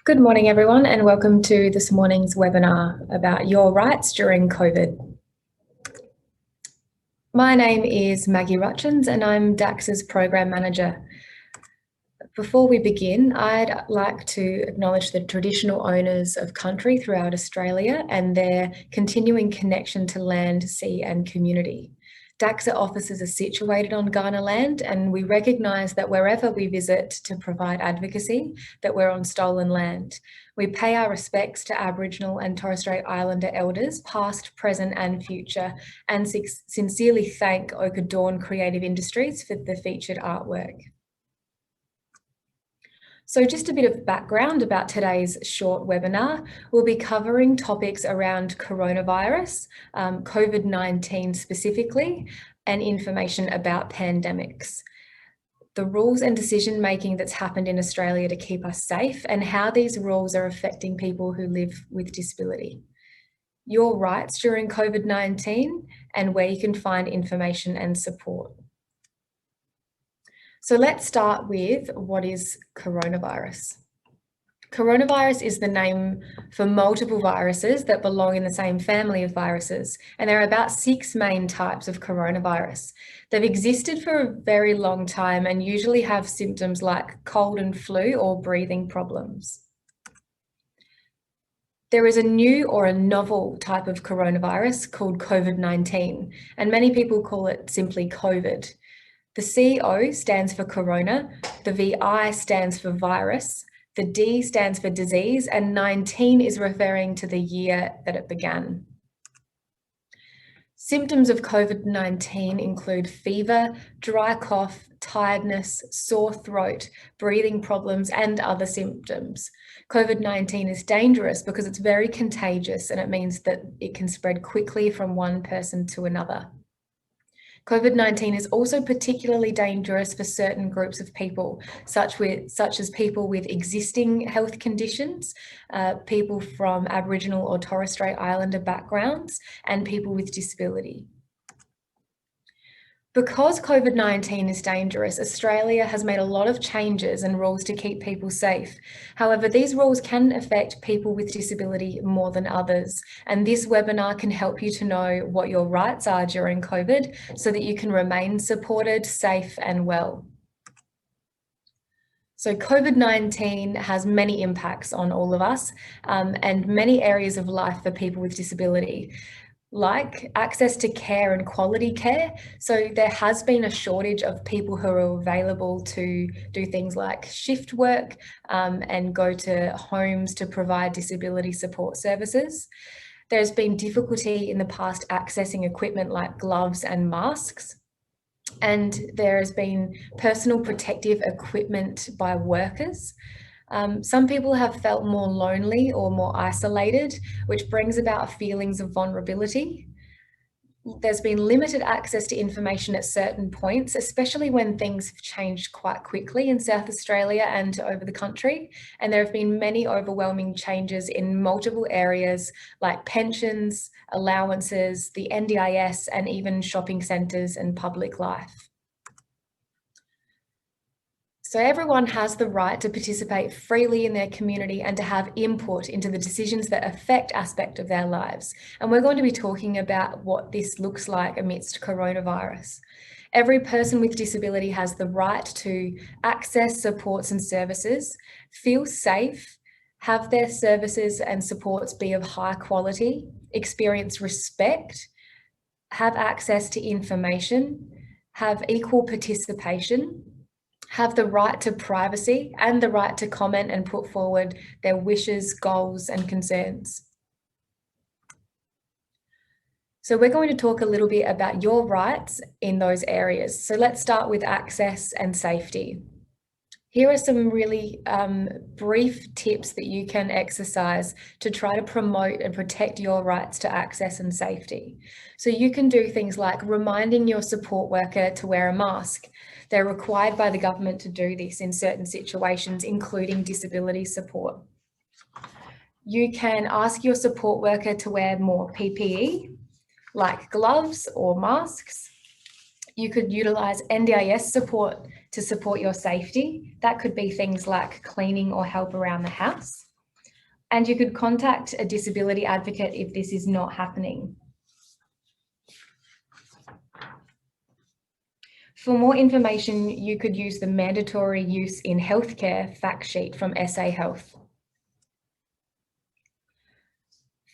Good morning, everyone, and welcome to this morning's webinar about your rights during COVID. My name is Maggie Rutchins and I'm DAX's Program Manager. Before we begin, I'd like to acknowledge the traditional owners of country throughout Australia and their continuing connection to land, sea and community. DAXA offices are situated on Kaurna land, and we recognise that wherever we visit to provide advocacy, that we're on stolen land. We pay our respects to Aboriginal and Torres Strait Islander elders, past, present and future, and sincerely thank Ochre Dawn Creative Industries for the featured artwork. So just a bit of background about today's short webinar. We'll be covering topics around coronavirus, COVID-19 specifically, and information about pandemics. The rules and decision making that's happened in Australia to keep us safe and how these rules are affecting people who live with disability. Your rights during COVID-19 and where you can find information and support. So let's start with what is coronavirus. Coronavirus is the name for multiple viruses that belong in the same family of viruses, and there are about 6 main types of coronavirus. They've existed for a very long time and usually have symptoms like cold and flu or breathing problems. There is a new or a novel type of coronavirus called COVID-19, and many people call it simply COVID. The CO stands for corona, the VI stands for virus, the D stands for disease, and 19 is referring to the year that it began. Symptoms of COVID-19 include fever, dry cough, tiredness, sore throat, breathing problems, and other symptoms. COVID-19 is dangerous because it's very contagious, and it means that it can spread quickly from one person to another. COVID-19 is also particularly dangerous for certain groups of people, such as people with existing health conditions, people from Aboriginal or Torres Strait Islander backgrounds, and people with disability. Because COVID-19 is dangerous, Australia has made a lot of changes and rules to keep people safe. However, these rules can affect people with disability more than others, and this webinar can help you to know what your rights are during COVID so that you can remain supported, safe and well. So COVID-19 has many impacts on all of us and many areas of life for people with disability, like access to care and quality care. So there has been a shortage of people who are available to do things like shift work and go to homes to provide disability support services. There's been difficulty in the past accessing equipment like gloves and masks. And there has been personal protective equipment by workers. Some people have felt more lonely or more isolated, which brings about feelings of vulnerability. There's been limited access to information at certain points, especially when things have changed quite quickly in South Australia and over the country. And there have been many overwhelming changes in multiple areas like pensions, allowances, the NDIS, and even shopping centres and public life. So everyone has the right to participate freely in their community and to have input into the decisions that affect aspects of their lives. And we're going to be talking about what this looks like amidst coronavirus. Every person with disability has the right to access supports and services, feel safe, have their services and supports be of high quality, experience respect, have access to information, have equal participation, have the right to privacy and the right to comment and put forward their wishes, goals and concerns. So we're going to talk a little bit about your rights in those areas. So let's start with access and safety. Here are some really brief tips that you can exercise to try to promote and protect your rights to access and safety. So you can do things like reminding your support worker to wear a mask. They're required by the government to do this in certain situations, including disability support. You can ask your support worker to wear more PPE, like gloves or masks. You could utilise NDIS support to support your safety. That could be things like cleaning or help around the house. And you could contact a disability advocate if this is not happening. For more information, you could use the mandatory use in healthcare fact sheet from SA Health.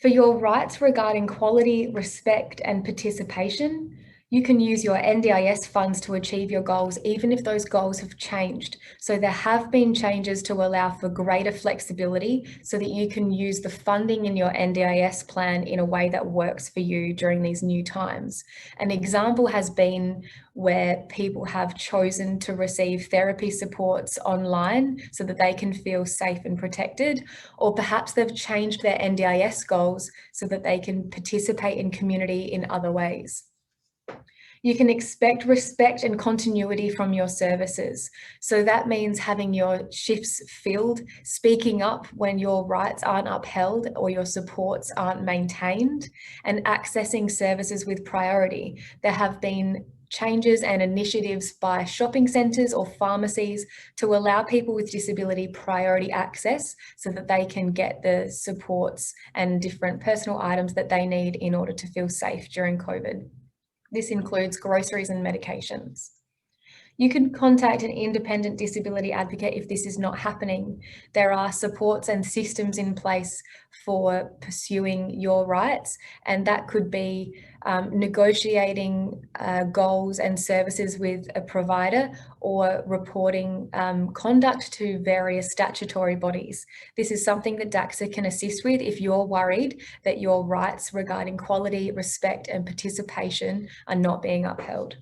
For your rights regarding quality, respect, and participation, you can use your NDIS funds to achieve your goals, even if those goals have changed. So there have been changes to allow for greater flexibility so that you can use the funding in your NDIS plan in a way that works for you during these new times. An example has been where people have chosen to receive therapy supports online so that they can feel safe and protected, or perhaps they've changed their NDIS goals so that they can participate in community in other ways. You can expect respect and continuity from your services. So that means having your shifts filled, speaking up when your rights aren't upheld or your supports aren't maintained, and accessing services with priority. There have been changes and initiatives by shopping centres or pharmacies to allow people with disability priority access so that they can get the supports and different personal items that they need in order to feel safe during COVID. This includes groceries and medications. You can contact an independent disability advocate if this is not happening. There are supports and systems in place for pursuing your rights, and that could be negotiating goals and services with a provider or reporting conduct to various statutory bodies. This is something that DACSA can assist with if you're worried that your rights regarding quality, respect, and participation are not being upheld.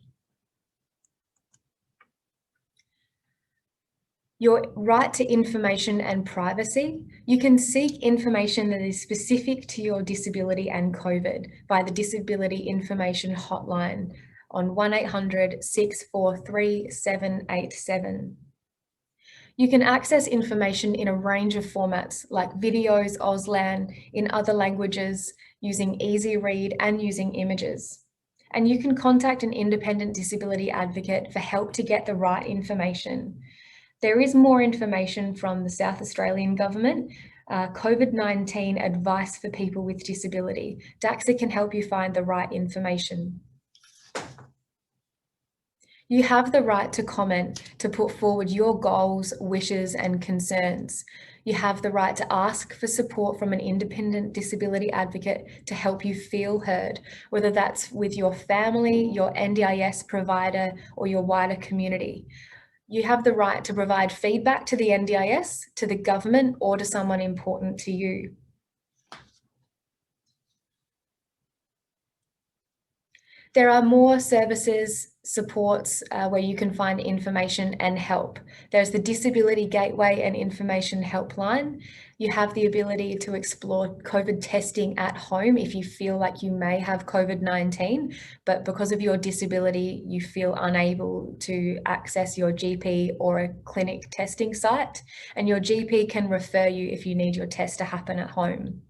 Your right to information and privacy. You can seek information that is specific to your disability and COVID by the Disability Information Hotline on 1800 643 787. You can access information in a range of formats like videos, Auslan, in other languages, using Easy Read and using images. And you can contact an independent disability advocate for help to get the right information. There is more information from the South Australian Government, COVID-19 advice for people with disability. DACSA can help you find the right information. You have the right to comment, to put forward your goals, wishes, and concerns. You have the right to ask for support from an independent disability advocate to help you feel heard, whether that's with your family, your NDIS provider, or your wider community. You have the right to provide feedback to the NDIS, to the government, or to someone important to you. There are more services, supports where you can find information and help. There's the Disability Gateway and Information Helpline. You have the ability to explore COVID testing at home if you feel like you may have COVID-19, but because of your disability, you feel unable to access your GP or a clinic testing site, and your GP can refer you if you need your test to happen at home.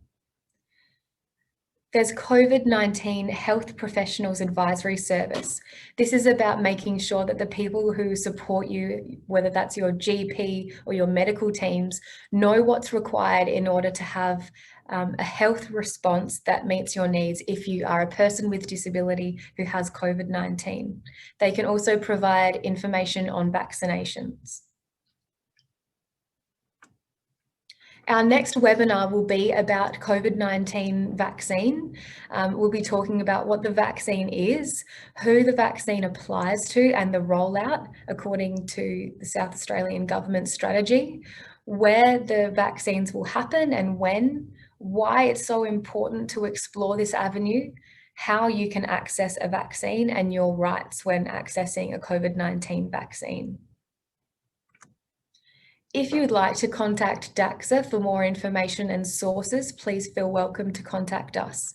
There's COVID-19 Health Professionals Advisory Service. This is about making sure that the people who support you, whether that's your GP or your medical teams, know what's required in order to have a health response that meets your needs if you are a person with disability who has COVID-19. They can also provide information on vaccinations. Our next webinar will be about COVID-19 vaccine. We'll be talking about what the vaccine is, who the vaccine applies to, and the rollout according to the South Australian Government strategy, where the vaccines will happen and when, why it's so important to explore this avenue, how you can access a vaccine and your rights when accessing a COVID-19 vaccine. If you'd like to contact DACSA for more information and sources, please feel welcome to contact us.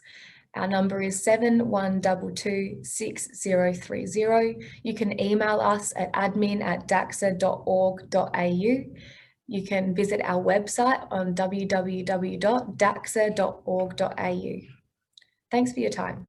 Our number is 71226030. You can email us at admin@daxa.org.au. You can visit our website on www.daxa.org.au. Thanks for your time.